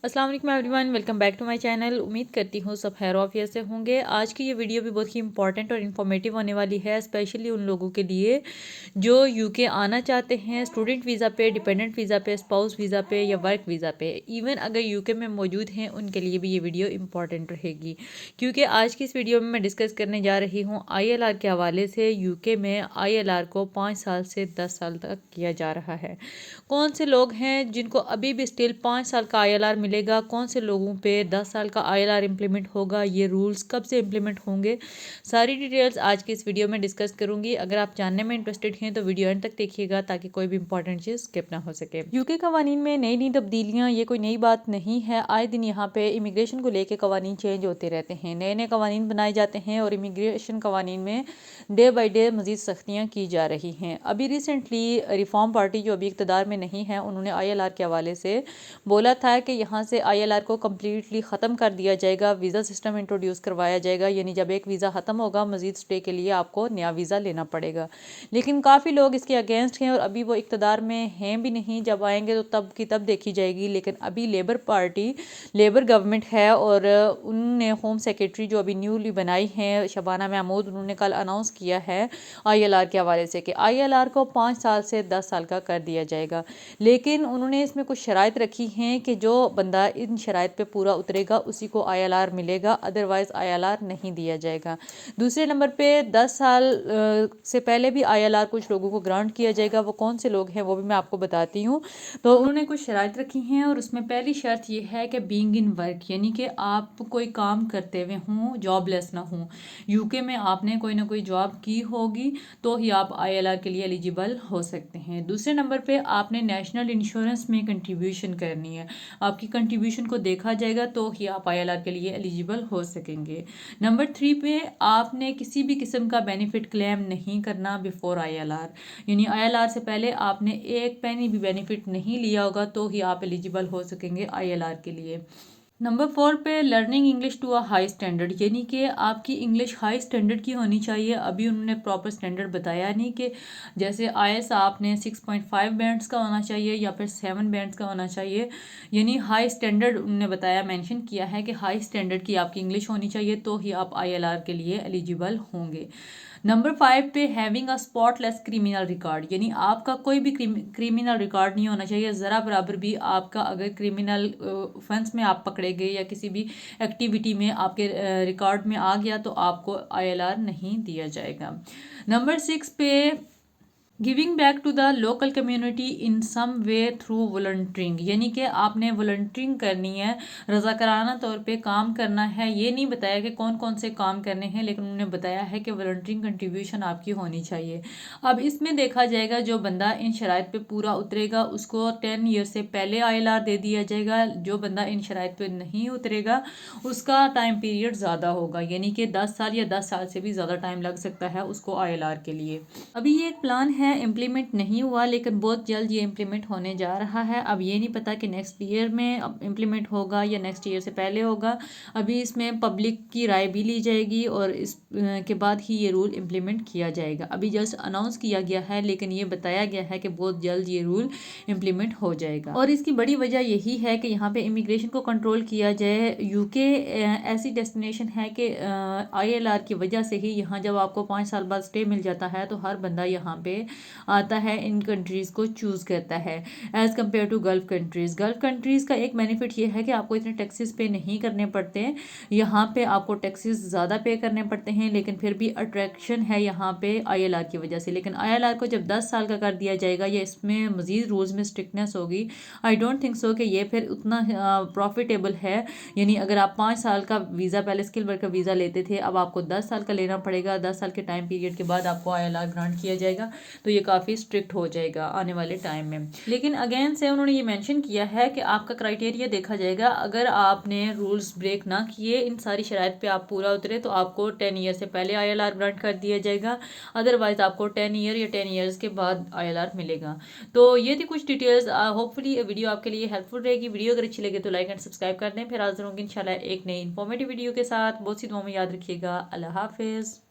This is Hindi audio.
अस्सलाम वालेकुम everyone, welcome back to my channel. उम्मीद करती हूँ सब खैर ऑफियत से होंगे। आज की ये वीडियो भी बहुत ही इंपॉर्टेंट और इन्फॉर्मेटिव होने वाली है, स्पेशली उन लोगों के लिए जो यूके आना चाहते हैं स्टूडेंट वीज़ा पे, डिपेंडेंट वीज़ा पे, स्पाउस वीज़ा पे या वर्क वीज़ा पे। इवन अगर यूके में मौजूद हैं उनके लिए भी ये वीडियो इंपॉर्टेंट रहेगी, क्योंकि आज की इस वीडियो में मैं डिस्कस करने जा रही हूँ ILR के हवाले से। यूके में ILR को 5 साल से 10 साल तक किया जा रहा है। कौन से लोग हैं जिनको अभी भी स्टिल 5 साल का ILR मिलेगा, कौन से लोगों पे 10 साल का ILR इम्प्लीमेंट होगा, ये रूल्स कब से इम्प्लीमेंट होंगे, सारी डिटेल्स आज की इस वीडियो में डिस्कस करूंगी। अगर आप जानने में इंटरेस्टेड हैं तो वीडियो एंड तक देखिएगा ताकि कोई भी इंपॉर्टेंट चीज़ स्किप ना हो सके। यूके कवानीन में नई नई तब्दीलियाँ, ये कोई नई बात नहीं है। आए दिन यहाँ पे इमिग्रेशन को लेकर कवानीन चेंज होते रहते हैं, नए नए कवानीन बनाए जाते हैं और इमिग्रेशन कवानीन में डे बाई डे मज़ीद सख्तियाँ की जा रही हैं। अभी रिसेंटली रिफॉर्म पार्टी जो अभी इक़्तिदार में नहीं है, उन्होंने ILR के हवाले से बोला था कि यहाँ से ILR को कम्प्लीटली ख़त्म कर दिया जाएगा, वीज़ा सिस्टम इंट्रोड्यूस करवाया जाएगा, यानी जब एक वीज़ा ख़त्म होगा मज़ीद स्टे के लिए आपको नया वीज़ा लेना पड़ेगा। लेकिन काफ़ी लोग इसके अगेंस्ट हैं और अभी वो इक़्तिदार में हैं भी नहीं, जब आएंगे तो तब की तब देखी जाएगी। लेकिन अभी लेबर पार्टी, लेबर गवर्नमेंट है और उनने होम सेक्रेटरी जो अभी न्यूली बनाई हैं शबाना महमूद, उन्होंने कल अनाउंस किया है ILR के हवाले से कि ILR को 5 साल से 10 साल का कर दिया जाएगा। लेकिन उन्होंने इसमें कुछ शराइत रखी हैं कि जो बंदा इन शराइत पे पूरा उतरेगा उसी को ILR मिलेगा, अदरवाइज़ ILR नहीं दिया जाएगा। दूसरे नंबर पे 10 साल से पहले भी ILR कुछ लोगों को ग्रांट किया जाएगा। वो कौन से लोग हैं वो भी मैं आपको बताती हूँ। तो उन्होंने कुछ शराइत रखी हैं और उसमें पहली शर्त ये है कि बीइंग इन वर्क, यानी कि आप कोई काम करते हुए हों, जॉबलेस ना हों। यूके में आपने कोई ना कोई जॉब की होगी तो ही आप ILR के लिए एलिजिबल हो सकते हैं। दूसरे नंबर पे आपने नेशनल इंश्योरेंस में कंट्रीब्यूशन करनी है, आपकी कंट्रीब्यूशन को देखा जाएगा तो ही आप ILR के लिए एलिजिबल हो सकेंगे। नंबर 3 पे आपने किसी भी किस्म का बेनिफिट क्लेम नहीं करना बिफोर ILR, यानी ILR से पहले आपने एक पैनी भी बेनिफिट नहीं लिया होगा तो ही आप एलिजिबल हो सकेंगे ILR के लिए। नंबर 4 पे learning English to a high standard, यानी कि आपकी इंग्लिश हाई स्टैंडर्ड की होनी चाहिए। अभी उन्होंने प्रॉपर स्टैंडर्ड बताया नहीं कि जैसे IELTS आपने 6.5 बैंड्स का होना चाहिए या फिर 7 बैंड्स का होना चाहिए, यानी हाई स्टैंडर्ड उन्होंने बताया, मेंशन किया है कि हाई स्टैंडर्ड की आपकी इंग्लिश होनी चाहिए तो ही आप ILR के लिए एलिजिबल होंगे। नंबर 5 पे having a spotless criminal record, यानी आपका कोई भी क्रिमिनल रिकॉर्ड नहीं होना चाहिए ज़रा बराबर भी। आपका अगर क्रिमिनल ऑफेंस में आप पकड़े गए या किसी भी एक्टिविटी में आपके रिकॉर्ड में आ गया तो आपको ILR नहीं दिया जाएगा। नंबर 6 पे giving back to the local community in some way through volunteering, यानी कि आपने वॉलंटियरिंग करनी है, रज़ाकाराना तौर पे काम करना है। ये नहीं बताया कि कौन कौन से काम करने हैं, लेकिन उन्होंने बताया है कि वॉलंटियरिंग कंट्रीब्यूशन आपकी होनी चाहिए। अब इसमें देखा जाएगा जो बंदा इन शराइत पे पूरा उतरेगा उसको 10 ईयर से पहले ILR दे दिया जाएगा, जो बंदा इन शराइत पे नहीं उतरेगा उसका टाइम पीरियड ज़्यादा होगा, यानी कि 10 साल या 10 साल से भी ज़्यादा टाइम लग सकता है उसको ILR के लिए। अभी ये एक प्लान है, इम्प्लीमेंट नहीं हुआ, लेकिन बहुत जल्द ये इम्प्लीमेंट होने जा रहा है। अब ये नहीं पता कि नेक्स्ट ईयर में इम्प्लीमेंट होगा या नेक्स्ट ईयर से पहले होगा। अभी इसमें पब्लिक की राय भी ली जाएगी और इस के बाद ही ये रूल इम्प्लीमेंट किया जाएगा। अभी जस्ट अनाउंस किया गया है, लेकिन ये बताया गया है कि बहुत जल्द ये रूल इम्प्लीमेंट हो जाएगा। और इसकी बड़ी वजह यही है कि यहाँ पे इमिग्रेशन को कंट्रोल किया जाए। यूके ऐसी डेस्टिनेशन है कि ILR की वजह से ही यहाँ जब आपको 5 साल बाद स्टे मिल जाता है तो हर बंदा यहाँ पे आता है, इन कंट्रीज़ को चूज़ करता है as compare to Gulf countries. Gulf countries का एक बेनिफिट ये है कि आपको इतने टैक्सेस पे नहीं करने पड़ते, यहाँ पे आपको टैक्सेस ज़्यादा पे करने पड़ते हैं, लेकिन फिर भी अट्रैक्शन है यहाँ पे ILR की वजह से। लेकिन ILR को जब 10 साल का कर दिया जाएगा या इसमें मज़ीद रूल्स में स्ट्रिक्टनेस होगी, आई डोंट थिंक सो कि ये फिर उतना प्रॉफिटेबल है। यानी अगर आप 5 साल का वीज़ा पहले स्किल वर्कर वीज़ा लेते थे, अब आपको 10 साल का लेना पड़ेगा, 10 साल के टाइम पीरियड के बाद आपको ILR ग्रांट किया जाएगा, तो ये काफ़ी स्ट्रिक्ट हो जाएगा आने वाले टाइम में। लेकिन अगेन से उन्होंने ये मेंशन किया है कि आपका क्राइटेरिया देखा जाएगा, अगर आपने रूल्स ब्रेक ना किए, इन सारी शराइत पे आप पूरा उतरे तो आपको 10 ईयर से पहले ILR ग्रांट कर दिया जाएगा, अदरवाइज आपको 10 ईयर या 10 ईयर्स के बाद ILR मिलेगा। तो ये थी कुछ डिटेल्स। होपफुली वीडियो आपके लिए हेल्पफुल रहेगी। वीडियो अगर अच्छी लगे तो लाइक एंड सब्सक्राइब कर दें। फिर हाजिर होंगे इंशाल्लाह एक नई इन्फॉर्मेटिव वीडियो के साथ। बहुत सी दुआ में याद रखिएगा। अल्लाह हाफिज़।